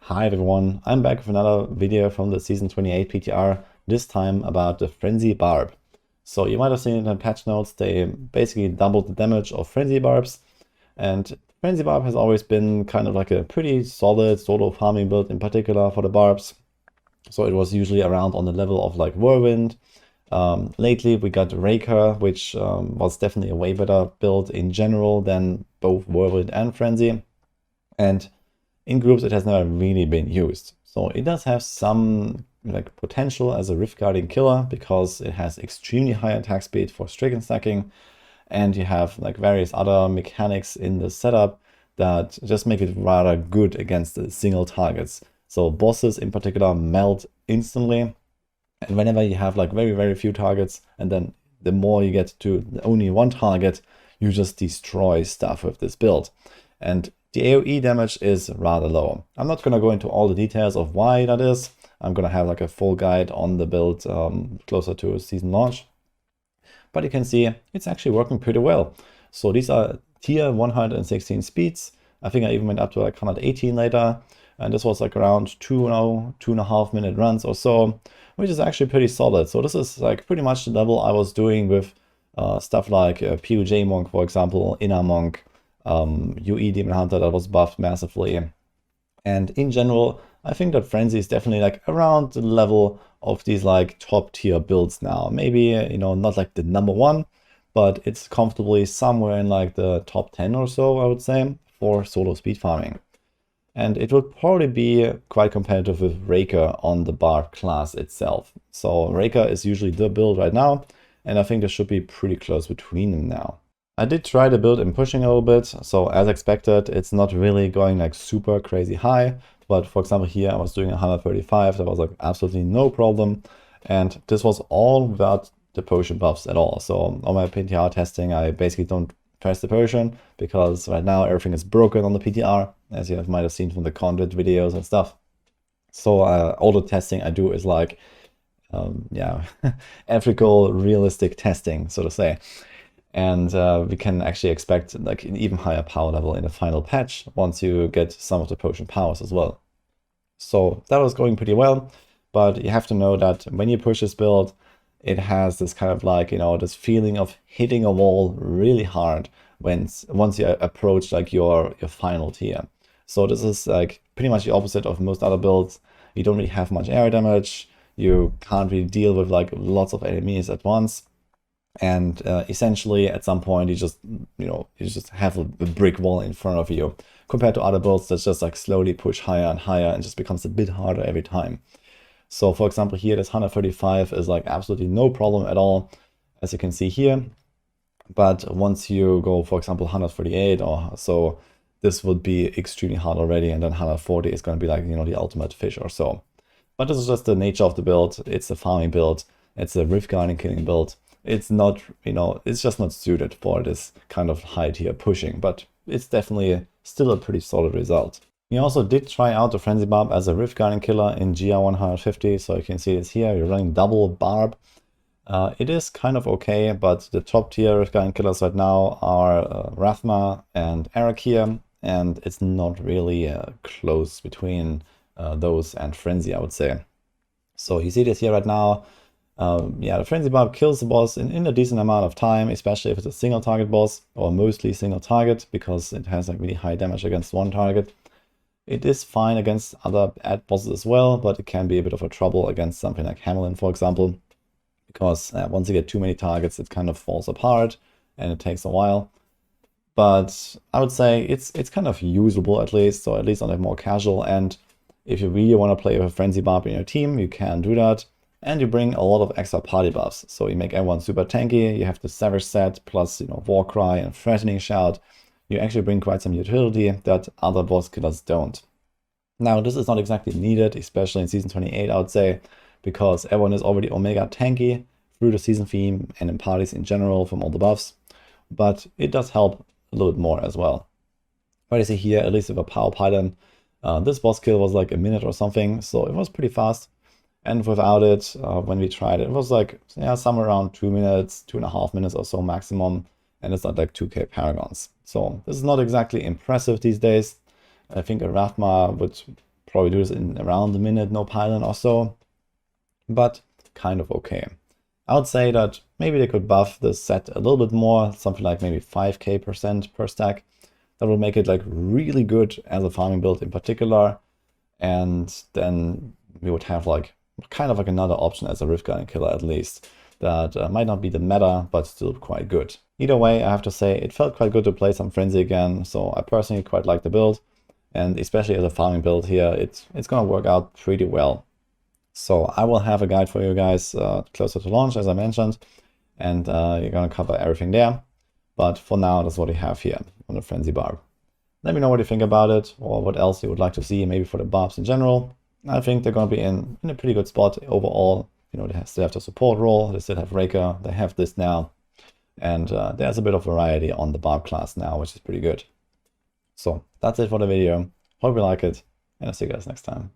Hi everyone, I'm back with another video from the Season 28 PTR, this time about the Frenzy Barb. So you might have seen in the patch notes, they basically doubled the damage of Frenzy Barbs, and Frenzy Barb has always been kind of like a pretty solid solo farming build, in particular for the Barbs. So it was usually around on the level of like Whirlwind. Lately we got Raker, which was definitely a way better build in general than both Whirlwind and Frenzy. And in groups it has never really been used. So it does have some like potential as a rift guarding killer because it has extremely high attack speed for stricken stacking, and you have like various other mechanics in the setup that just make it rather good against the single targets. So bosses in particular melt instantly, and whenever you have like very few targets, and then the more you get to only one target, you just destroy stuff with this build. And the AoE damage is rather low. I'm not going to go into all the details of why that is. I'm going to have like a full guide on the build closer to season launch. But you can see it's actually working pretty well. So these are tier 116 speeds. I think I even went up to like 118 later. And this was like around 2.5 minute runs or so, which is actually pretty solid. So this is like pretty much the level I was doing with stuff like PUJ Monk, for example, Inner Monk, UE Demon Hunter that was buffed massively. And in general, I think that Frenzy is definitely like around the level of these like top tier builds now. Maybe, you know, not like the #1, but it's comfortably somewhere in like the top 10 or so, I would say, for solo speed farming. And it would probably be quite competitive with Raker on the Barb class itself. So Raker is usually the build right now, and I think there should be pretty close between them now. I did try the build in pushing a little bit, so as expected, it's not really going like super crazy high. But for example, here I was doing 135, that was like absolutely no problem. And this was all without the potion buffs at all. So on my PTR testing, I basically don't press the potion because right now everything is broken on the PTR, as you might have seen from the content videos and stuff. So all the testing I do is like, yeah, ethical, realistic testing, so to say. And we can actually expect like an even higher power level in the final patch once you get some of the potion powers as well. So that was going pretty well, but you have to know that when you push this build, it has this kind of like, you know, this feeling of hitting a wall really hard once you approach like your final tier. So this is like pretty much the opposite of most other builds. You don't really have much area damage. You can't really deal with like lots of enemies at once. And essentially at some point you just, you know, you just have a brick wall in front of you compared to other builds that just like slowly push higher and higher and just becomes a bit harder every time. So for example, here this 135 is like absolutely no problem at all, as you can see here. But once you go, for example, 138 or so, this would be extremely hard already, and then 140 is going to be like, you know, the ultimate fish or so. But this is just the nature of the build. It's a farming build. It's a rift guarding killing build. It's not, you know, it's just not suited for this kind of high tier pushing, but it's definitely still a pretty solid result. We also did try out the Frenzy Barb as a rift guarding killer in GR 150, so you can see it's here. You're running double Barb. It is kind of okay, but the top tier rift guarding killers right now are Rathma and Arakia, and it's not really close between those and Frenzy, I would say. So you see this here right now. Yeah, the Frenzy Barb kills the boss in a decent amount of time, especially if it's a single target boss, or mostly single target, because it has like really high damage against one target. It is fine against other ad bosses as well, but it can be a bit of a trouble against something like Hamelin, for example, because once you get too many targets, it kind of falls apart and it takes a while. But I would say it's kind of usable at least, so at least on a more casual end. If you really want to play with a Frenzy Barb in your team, you can do that. And you bring a lot of extra party buffs. So you make everyone super tanky, you have the Savage set, plus, you know, Warcry and Threatening Shout. You actually bring quite some utility that other boss killers don't. Now, this is not exactly needed, especially in Season 28, I would say, because everyone is already Omega tanky through the season theme and in parties in general from all the buffs. But it does help a little bit more as well. But you see here, at least with a Power Pylon, this boss kill was like a minute or something, so it was pretty fast. And without it, when we tried it, it was like, yeah, somewhere around 2 minutes, 2.5 minutes or so maximum. And it's not like 2k paragons. So this is not exactly impressive these days. I think a Rathma would probably do this in around a minute, no pylon or so, but kind of okay. I would say that maybe they could buff the set a little bit more, something like maybe 5k% per stack. That will make it like really good as a farming build in particular. And then we would have like kind of like another option as a Rift Guardian killer at least. That might not be the meta, but still quite good. Either way, I have to say it felt quite good to play some Frenzy again, so I personally quite like the build. And especially as a farming build here, it's gonna work out pretty well. So I will have a guide for you guys closer to launch, as I mentioned, and you're gonna cover everything there. But for now, that's what we have here on the Frenzy Barb. Let me know what you think about it, or what else you would like to see, maybe for the Barbs in general. I think they're gonna be in a pretty good spot overall. You know, they still have the support role, they still have Raker, they have this now. And there's a bit of variety on the Barb class now, which is pretty good. So that's it for the video. Hope you like it, and I'll see you guys next time.